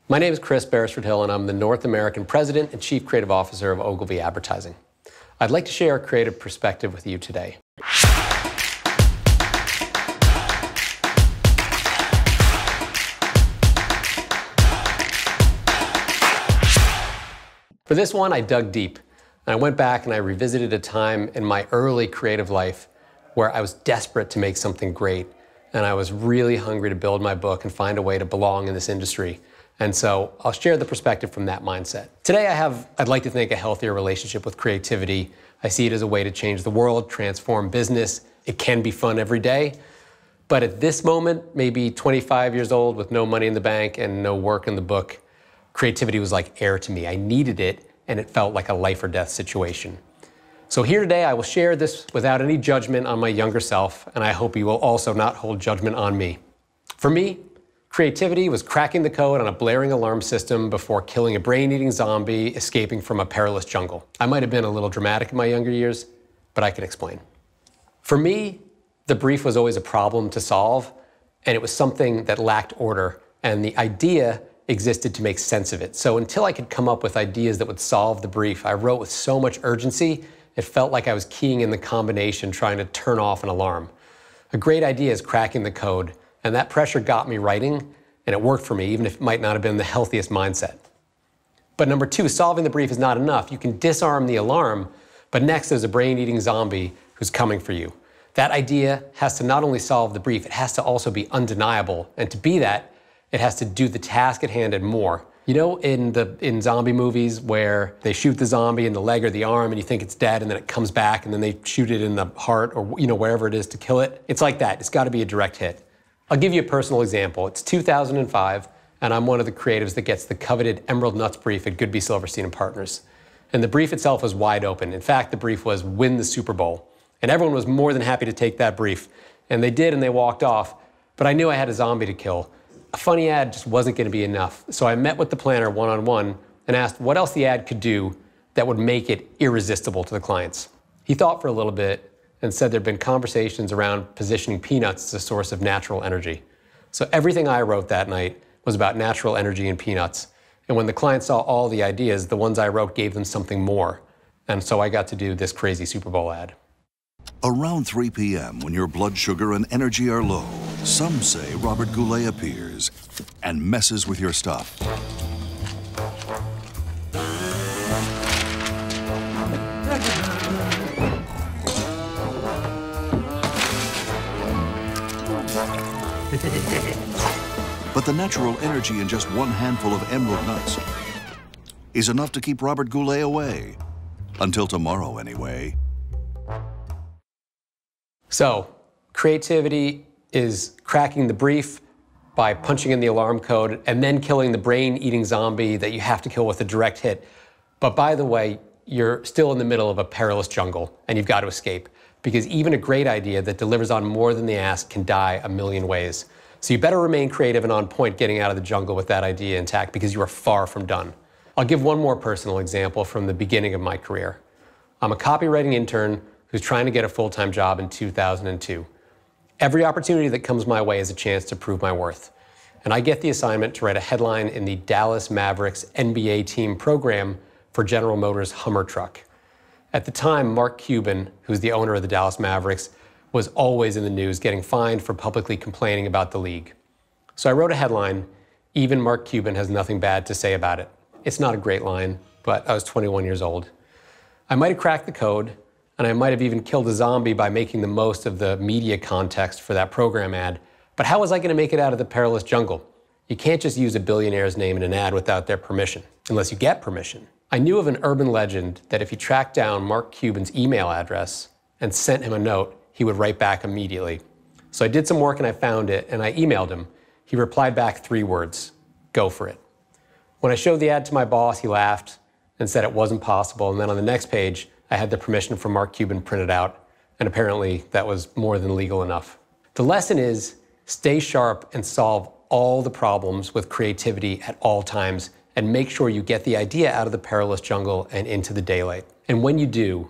My name is Beresford-Hill, and I'm the North American President and Chief Creative Officer of Ogilvy Advertising. I'd like to share a creative perspective with you today. For this one, I dug deep, and I went back and I revisited a time in my early creative life where I was desperate to make something great, and I was really hungry to build my book and find a way to belong in this industry. And so I'll share the perspective from that mindset. Today I'd like to think, a healthier relationship with creativity. I see it as a way to change the world, transform business. It can be fun every day. But at this moment, maybe 25 years old with no money in the bank and no work in the book, creativity was like air to me. I needed it, and it felt like a life or death situation. So here today, I will share this without any judgment on my younger self, and I hope you will also not hold judgment on me. For me, creativity was cracking the code on a blaring alarm system before killing a brain-eating zombie escaping from a perilous jungle. I might have been a little dramatic in my younger years, but I can explain. For me, the brief was always a problem to solve, and it was something that lacked order, and the idea existed to make sense of it. So until I could come up with ideas that would solve the brief, I wrote with so much urgency, it felt like I was keying in the combination trying to turn off an alarm. A great idea is cracking the code, and that pressure got me writing, and it worked for me, even if it might not have been the healthiest mindset. But number two, solving the brief is not enough. You can disarm the alarm, but next there's a brain-eating zombie who's coming for you. That idea has to not only solve the brief, it has to also be undeniable, and to be that, it has to do the task at hand and more. You know, in zombie movies where they shoot the zombie in the leg or the arm and you think it's dead, and then it comes back and then they shoot it in the heart or wherever it is to kill it? It's like that. It's got to be a direct hit. I'll give you a personal example. It's 2005, and I'm one of the creatives that gets the coveted Emerald Nuts brief at Goodby Silverstein & Partners. And the brief itself was wide open. In fact, the brief was win the Super Bowl. And everyone was more than happy to take that brief. And they did, and they walked off. But I knew I had a zombie to kill. A funny ad just wasn't going to be enough. So I met with the planner one-on-one and asked what else the ad could do that would make it irresistible to the clients. He thought for a little bit and said there'd been conversations around positioning peanuts as a source of natural energy. So everything I wrote that night was about natural energy and peanuts. And when the clients saw all the ideas, the ones I wrote gave them something more. And so I got to do this crazy Super Bowl ad. Around 3 p.m., when your blood sugar and energy are low, some say Robert Goulet appears and messes with your stuff. But the natural energy in just one handful of emerald nuts is enough to keep Robert Goulet away. Until tomorrow, anyway. So, creativity is cracking the brief by punching in the alarm code and then killing the brain-eating zombie that you have to kill with a direct hit. But by the way, you're still in the middle of a perilous jungle and you've got to escape, because even a great idea that delivers on more than the ask can die a million ways. So you better remain creative and on point getting out of the jungle with that idea intact, because you are far from done. I'll give one more personal example from the beginning of my career. I'm a copywriting intern who's trying to get a full-time job in 2002. Every opportunity that comes my way is a chance to prove my worth. And I get the assignment to write a headline in the Dallas Mavericks NBA team program for General Motors Hummer truck. At the time, Mark Cuban, who's the owner of the Dallas Mavericks, was always in the news, getting fined for publicly complaining about the league. So I wrote a headline, "Even Mark Cuban has nothing bad to say about it." It's not a great line, but I was 21 years old. I might have cracked the code, and I might have even killed a zombie by making the most of the media context for that program ad. But how was I going to make it out of the perilous jungle? You can't just use a billionaire's name in an ad without their permission, unless you get permission. I knew of an urban legend that if you tracked down Mark Cuban's email address and sent him a note, he would write back immediately. So I did some work and I found it, and I emailed him. He replied back 3 words: go for it. When I showed the ad to my boss, he laughed and said it wasn't possible, and then on the next page, I had the permission from Mark Cuban printed out, and apparently that was more than legal enough. The lesson is, stay sharp and solve all the problems with creativity at all times, and make sure you get the idea out of the perilous jungle and into the daylight. And when you do,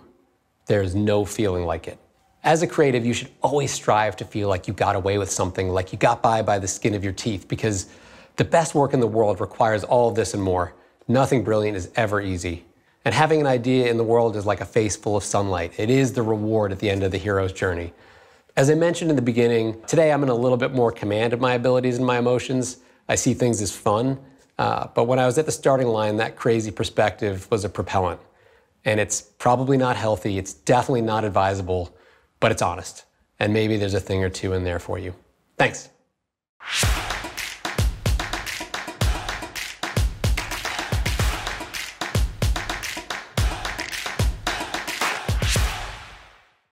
there's no feeling like it. As a creative, you should always strive to feel like you got away with something, like you got by the skin of your teeth, because The best work in the world requires all of this and more. Nothing brilliant is ever easy. And having an idea in the world is like a face full of sunlight. It is the reward at the end of the hero's journey. As I mentioned in the beginning, today I'm in a little bit more command of my abilities and my emotions. I see things as fun. But when I was at the starting line, that crazy perspective was a propellant. And it's probably not healthy. It's definitely not advisable, but it's honest. And maybe there's a thing or two in there for you. Thanks.